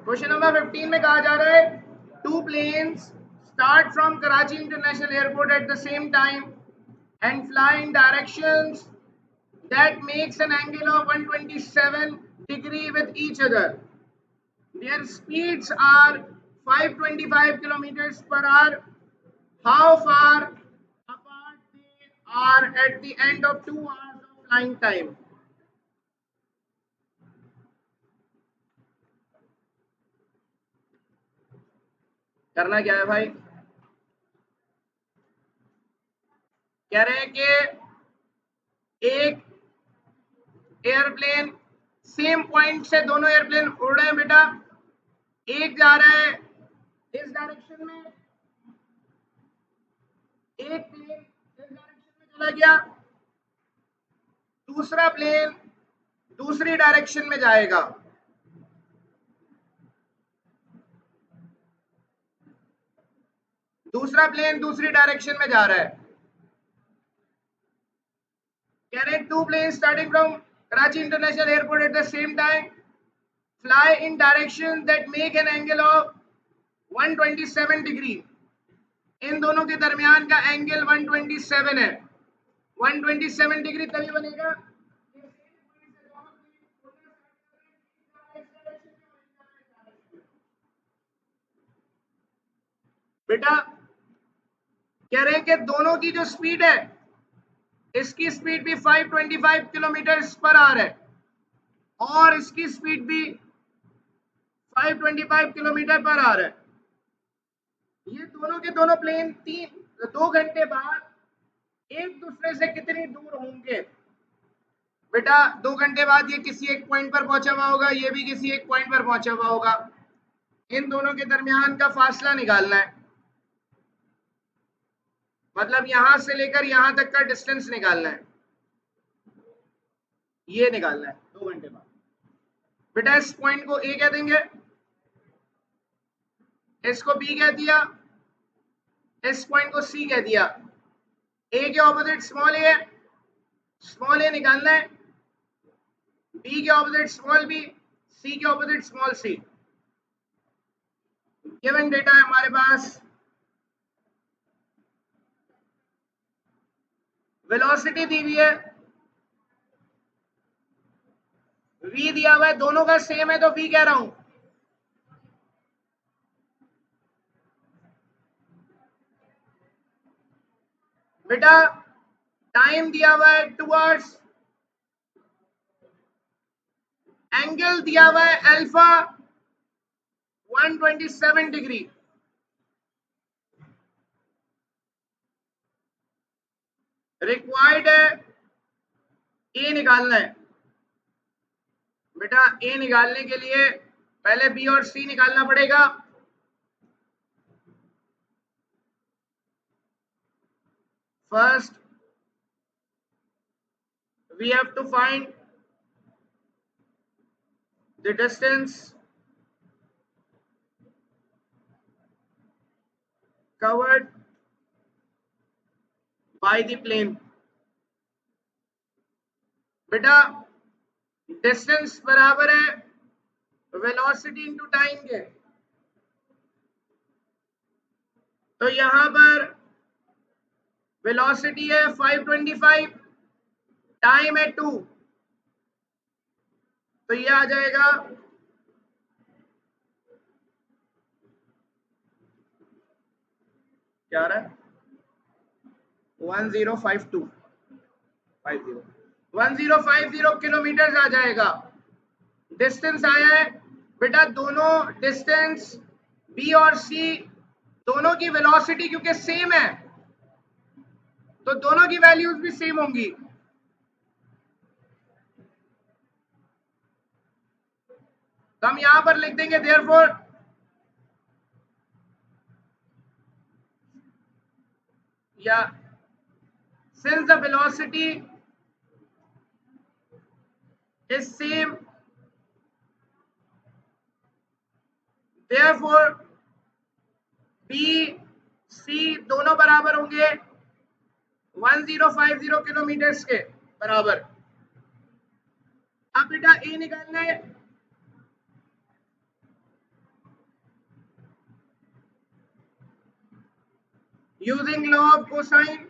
Question number 15 में कहा जा रहा है two planes start from Karachi international airport at the same time and fly in directions that makes an angle of 127 degree with each other. Their speeds are 525 kilometers per hour. How far apart they are at the end of 2 hours of flying time? करना क्या है भाई? कह रहे हैं कि एक airplane same point से दोनों एयरप्लेन उड़ रहे हैं बेटा, एक जा रहा है इस डायरेक्शन में, एक प्लेन इस डायरेक्शन में चला गया, दूसरा प्लेन दूसरी डायरेक्शन में जाएगा। दूसरा प्लेन दूसरी डायरेक्शन में जा रहा है। कह रहे हैं two plane starting from Karachi international airport at the same time fly in direction that make an angle of 127 degree. इन दोनों के दरमियान का एंगल 127 है। 127 डिग्री तभी बनेगा बेटा। कह रहे हैं कि दोनों की जो स्पीड है, इसकी स्पीड भी 525 किलोमीटर पर आवर है और इसकी स्पीड भी 525 किलोमीटर पर आवर है। ये दोनों के दोनों प्लेन 2 घंटे बाद एक दूसरे से कितनी दूर होंगे बेटा? 2 घंटे बाद ये किसी एक पॉइंट पर पहुंचा हुआ होगा, ये भी किसी एक पॉइंट पर पहुंचा हुआ होगा। इन दोनों के दरमियान का फासला निकालना है, मतलब यहां से लेकर यहां तक का डिस्टेंस निकालना है, ये निकालना है 2 घंटे बाद। बेटा इस पॉइंट को ए कह देंगे, इसको बी कह दिया, इस पॉइंट को सी कह दिया। ए के ऑपोजिट स्मॉल ए है, स्मॉल ए निकालना है, बी के ऑपोजिट स्मॉल बी, सी के opposite small C. Given data है हमारे पास, वेलोसिटी दी हुई है, v दिया हुआ है, दोनों का सेम है तो v कह रहा हूं। बेटा टाइम दिया हुआ है 2 आवर्स, एंगल दिया हुआ है अल्फा 127 डिग्री। रिक्वायर्ड है ए निकालना है। बेटा ए निकालने के लिए पहले बी और सी निकालना पड़ेगा। First we have to find the distance covered by the plane। बेटा डिस्टेंस बराबर है वेलोसिटी इनटू टाइम के, तो यहां पर वेलोसिटी है 525, टाइम है 2, तो ये आ जाएगा क्या आ रहा है 1050 किलोमीटर आ जाएगा। डिस्टेंस आया है बेटा, दोनों डिस्टेंस बी और सी दोनों की वेलोसिटी क्योंकि सेम है तो दोनों की वैल्यूज भी सेम होंगी। तो हम यहां पर लिख देंगे देयरफॉर या since the velocity is same therefore B C दोनों बराबर होंगे 1050 किलोमीटर के बराबर। अब बेटा ए निकालना है, using law of cosine.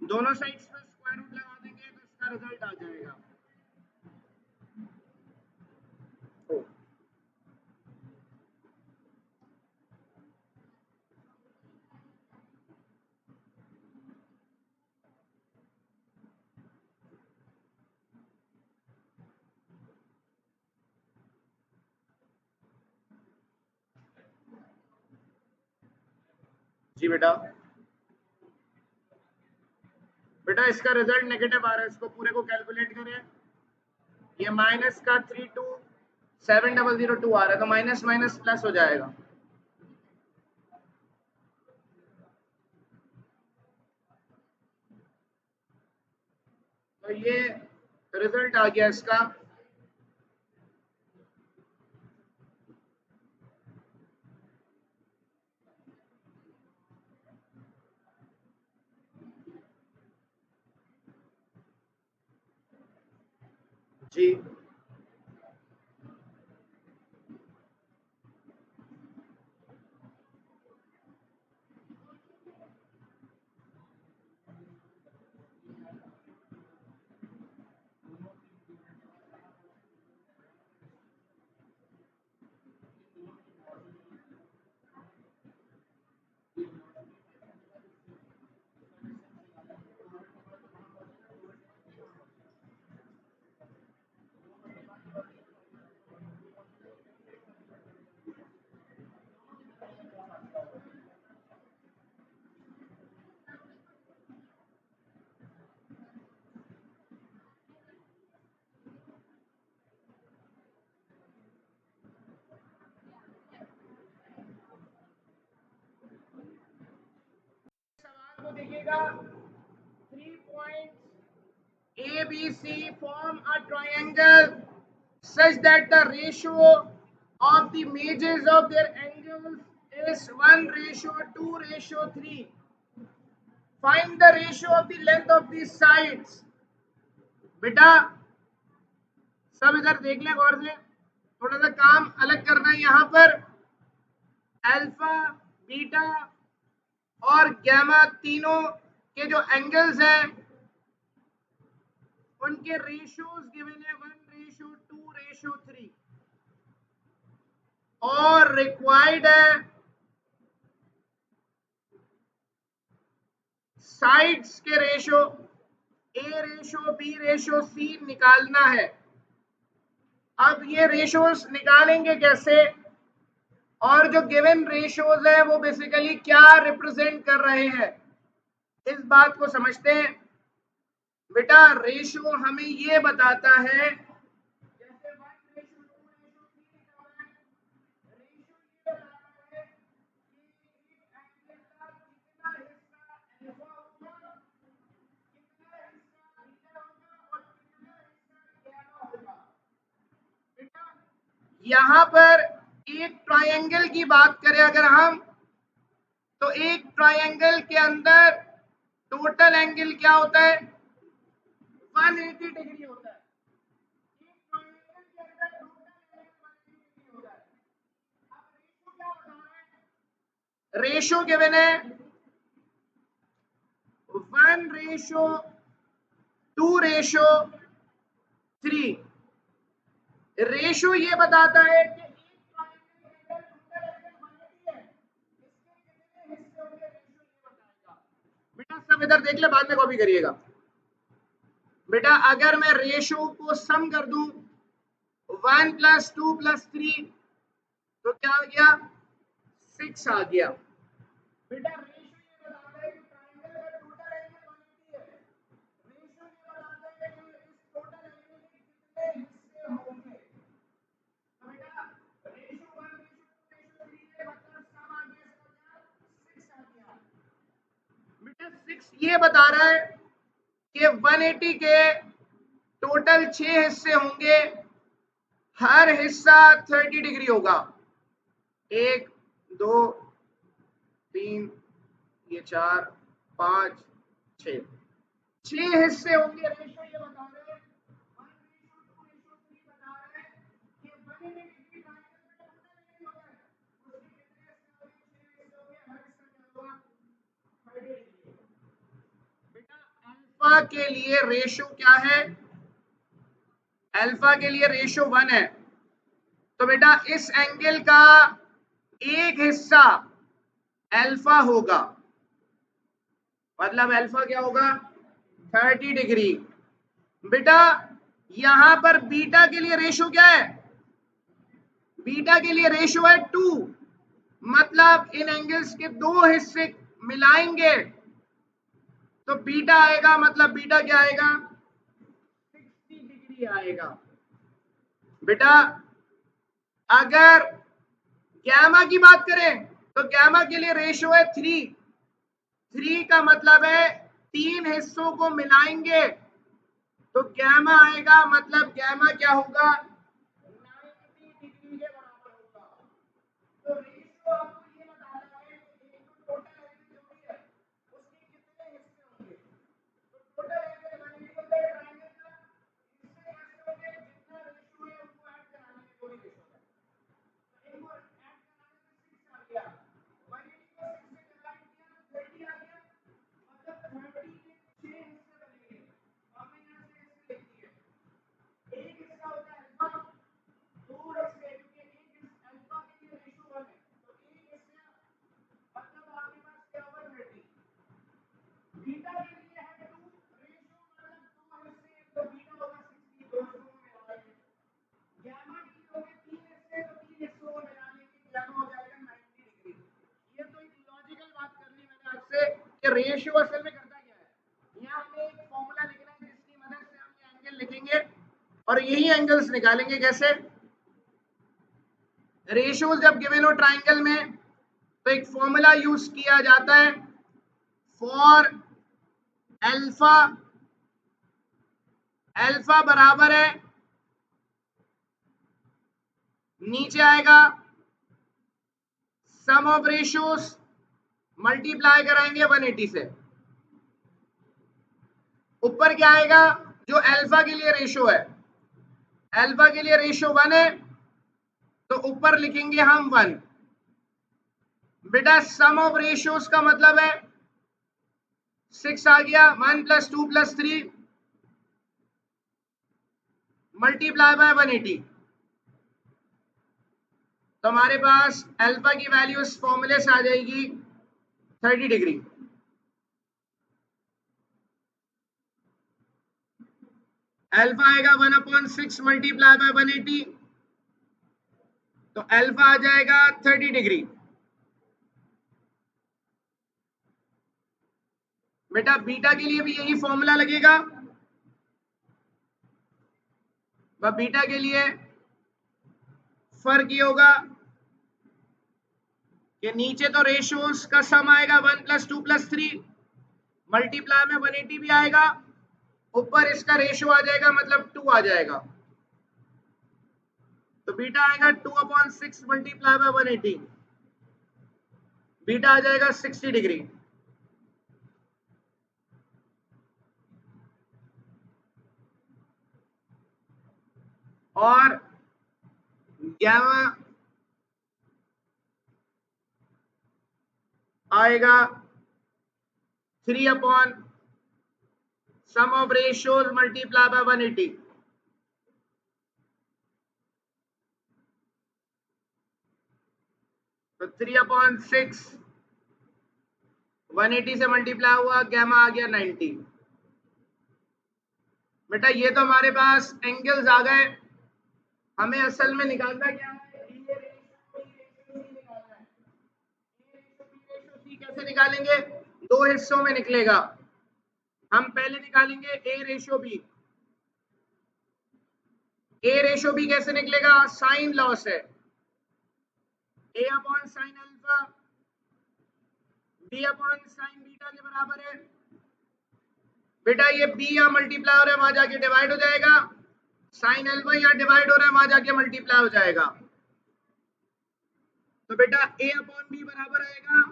दोनों साइड्स पर स्क्वायर रूट लगा देंगे तो इसका रिजल्ट आ जाएगा। जी बेटा, बेटा इसका रिजल्ट नेगेटिव आ रहा है, इसको पूरे को कैलकुलेट करें। ये माइनस का 3270002 आ रहा है, तो माइनस माइनस प्लस हो जाएगा। तो ये रिजल्ट आ गया इसका। जी सवाल को देखिएगा। 3 points ABC form a triangle such that the ratio of the measures of their angles is 1:2:3. Find the ratio of the length of these sides. बेटा सब इधर देख लें गौर से, थोड़ा सा काम अलग करना है यहाँ पर। अल्फा, बीटा और गैमा तीनों के जो एंगल्स हैं उनके रेशियोज गिवन है 1:2:3 और रिक्वायर्ड है साइड्स के रेशियो A:B:C निकालना है। अब ये रेशियोज निकालेंगे कैसे? और जो गिवन रेशियोज है वो बेसिकली क्या रिप्रेजेंट कर रहे हैं, इस बात को समझते हैं। बेटा रेशियो हमें ये बताता है, जैसे 1:2:3 लिखा हुआ है, रेशियो ये बताता है कि एक एंगल का कितना हिस्सा अल्फा होगा, कितना हिस्सा बीटा होगा और कितना हिस्सा गैमा होगा। बेटा यहाँ पर एक ट्रायंगल की बात करें अगर हम, तो एक ट्रायंगल के अंदर टोटल एंगल क्या होता है, 180 डिग्री होता है। एक ट्रायंगल के अंदर टोटल एंगल 180 डिग्री होता है। अब रेशो क्या बता रहा है, रेशो गिवन है 1:2:3। रेशो ये बताता है कि एक ट्रायंगल के अंदर टोटल एंगल 180 है, इसके कितने हिस्से होंगे, रेशो ये बताएगा। बेटा सब इधर देख ले, बाद में कॉपी करिएगा। बेटा अगर मैं रेशो को सम कर दूं 1+2+3 तो क्या आ गया, 6 आ गया। बेटा रेशो ये बताता है कि ट्रायंगल का टोटल एंगल 180 है, रेशो ये बताता है कि इस टोटल एंगल के कितने हिस्से होंगे। तो बेटा रेशो 1:2:3 है, मतलब सम आ गया, इसका क्या 6 आ गया। बेटा 6 ये बता रहा है कि 180 के टोटल 6 हिस्से होंगे, हर हिस्सा 30 डिग्री होगा। 1 2 3 ये 4 5 6 6 हिस्से होंगे। रेशो ये बता रहे हैं 1:2:3 बता रहे हैं कि 180 डिग्री ट्रायंगल का टोटल एंगल होता है, उसके कितने हिस्से होंगे, 6 हिस्से होंगे, हर हिस्सा क्या होगा, 30 डिग्री। बेटा अल्फा के लिए रेशो क्या है, अल्फा के लिए रेशो 1 है, तो बेटा इस एंगल का एक हिस्सा अल्फा होगा, मतलब अल्फा क्या होगा, 30 डिग्री। बेटा यहां पर बीटा के लिए रेशो क्या है, बीटा के लिए रेशो है 2, मतलब इन एंगल्स के दो हिस्से मिलाएंगे तो बीटा आएगा, मतलब बीटा क्या आएगा, 60 डिग्री आएगा। बेटा अगर गैमा की बात करें तो गैमा के लिए रेशो है 3 का मतलब है 3 हिस्सों को मिलाएंगे तो गैमा आएगा, मतलब गैमा क्या होगा, 90 डिग्री के बराबर होगा। तो रेशियो आपको ये बताना है कि एक तो टोटल एंगल जो भी है उसके कितने हिस्से होंगे। तो टोटल एंगल 180 होता है ट्रायंगल का, हिस्से कैसे होंगे, जितना रेशियो है उनको ऐड कराने में कोई रेशियो है, तो इनको ऐड कराने से 6 आ गया, 180 को 6 से डिवाइड किया 30 आ गया, मतलब 30 के 6 हिस्से बनेंगे। हमने यहाँ 6 हिस्से लिख दिए, एक हिस्सा होता है अल्फा, दो हिस्से, क्योंकि एक अल्फा के लिए रेशियो 1 है, तो एक हिस्सा मतलब आपके पास क्या होगा 30। बीटा के लिए है 2, रेशियो मतलब दो हिस्से, तो बीटा होगा 60, दो हिस्सों में मिला लेंगे। गैमा के लिए होंगे 3 हिस्से, तो 3 हिस्सों में मिला लेंगे, गैमा हो जाएगा 90 डिग्री। ये तो एक लॉजिकल बात कर ली मैंने आपसे कि रेशियो असल में करता क्या है। यहाँ हमें एक फॉर्मूला लिखना है जिसकी मदद से हम ये एंगल लिखेंगे और यही एंगल्स निकालेंगे। कैसे, रेशियोज जब गिवन हो ट्राइंगल में तो एक फॉर्मूला यूज किया जाता है, फॉर अल्फा, अल्फा बराबर है, नीचे आएगा सम ऑफ रेशियोज, मल्टीप्लाई कराएंगे 180 से, ऊपर क्या आएगा, जो अल्फा के लिए रेशियो है, अल्फा के लिए रेशियो 1 है तो ऊपर लिखेंगे हम 1। बेटा सम ऑफ रेशियोज का मतलब है 6 आ गया, 1+2+3 मल्टीप्लाई बाय 180, तो हमारे पास अल्फा की वैल्यू इस फॉर्मूले से आ जाएगी 30 डिग्री। अल्फा आएगा 1/6 मल्टीप्लाई बाय 180, तो अल्फा आ जाएगा 30 डिग्री। बेटा बीटा के लिए भी यही फॉर्मूला लगेगा, बीटा के लिए फर्क ये होगा कि नीचे तो रेशियोज का सम आएगा 1 + 2 + 3, मल्टीप्लाई में 180 भी आएगा, ऊपर इसका रेशियो आ जाएगा, मतलब 2 आ जाएगा। तो बीटा आएगा 2/6 मल्टीप्लाई बाय 180, बीटा आ जाएगा 60 डिग्री। और गैमा आएगा 3/sum of ratios multiplied by 180। तो 3/6 180 से मल्टीप्लाई हुआ, गैमा आ गया 90। बेटा ये तो हमारे पास एंगल्स आ गए, हमें असल में निकालना क्या है, कैसे निकालेंगे, दो हिस्सों में निकलेगा। हम पहले निकालेंगे ए रेशो बी। ए रेशो बी कैसे निकलेगा, साइन लॉस है, A/sin अल्फा B/sin बीटा के बराबर है। बेटा ये B यहाँ मल्टीप्लाई हो रहा है, वहां जाके डिवाइड हो जाएगा, साइन अल्फा यहाँ डिवाइड हो रहा है, वहां जाके मल्टीप्लाई हो जाएगा। तो बेटा A/B बराबर आएगा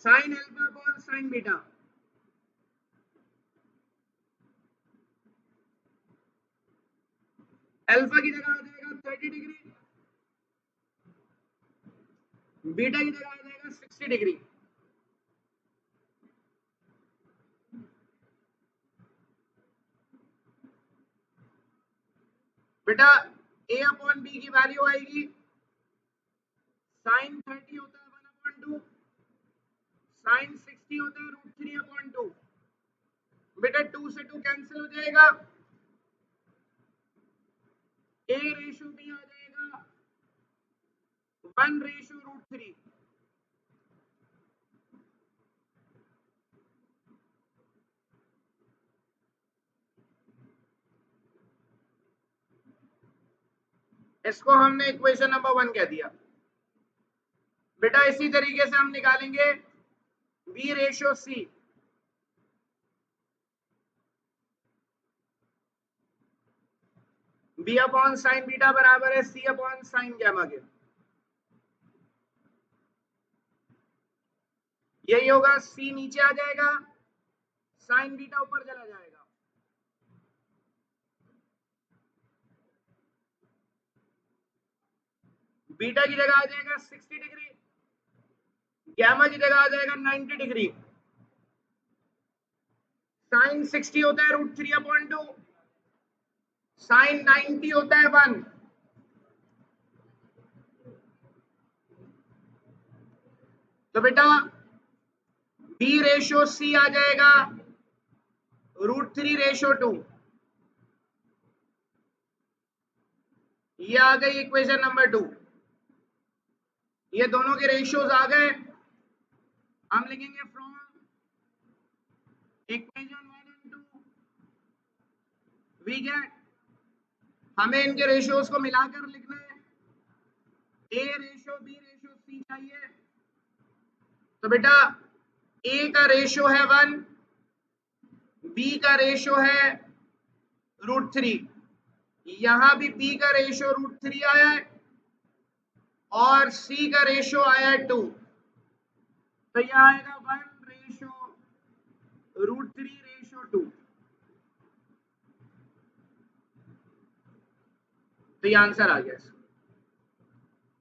sine alpha sign beta. Alpha की जगह आ जाएगा 30 डिग्री, बीटा की जगह आ जाएगा 60 डिग्री। बेटा A/B की वैल्यू आएगी, साइन 30 होता है 1/2, साइन 60 होता है √3/2। बेटा 2 से 2 कैंसिल हो जाएगा, A रेशो B आ जाएगा 1:√3। इसको हमने इक्वेशन नंबर 1 कह दिया। बेटा इसी तरीके से हम निकालेंगे B ratio C। B/sin beta बराबर है C/sin गैमा के। यही होगा, C नीचे आ जाएगा, साइन बीटा ऊपर चला जाएगा। बीटा की जगह आ जाएगा 60 डिग्री, गैमा की जगह आ जाएगा 90 डिग्री। साइन 60 होता है √3/2, साइन 90 होता है 1। तो बेटा B रेशो C आ जाएगा √3/2। ये आ गई इक्वेशन नंबर 2। ये दोनों के रेशियोज आ गए, हम लिखेंगे from equation 1 and 2 we get, हमें इनके रेशियोज को मिलाकर लिखना है, A ratio B ratio C चाहिए। तो बेटा A का रेशियो है 1, B का रेशियो है √3, यहां भी B का रेशियो √3 आया है और C का रेशियो आया है 2। तो यह आएगा 1:√3/2। तो ये आंसर आ गया।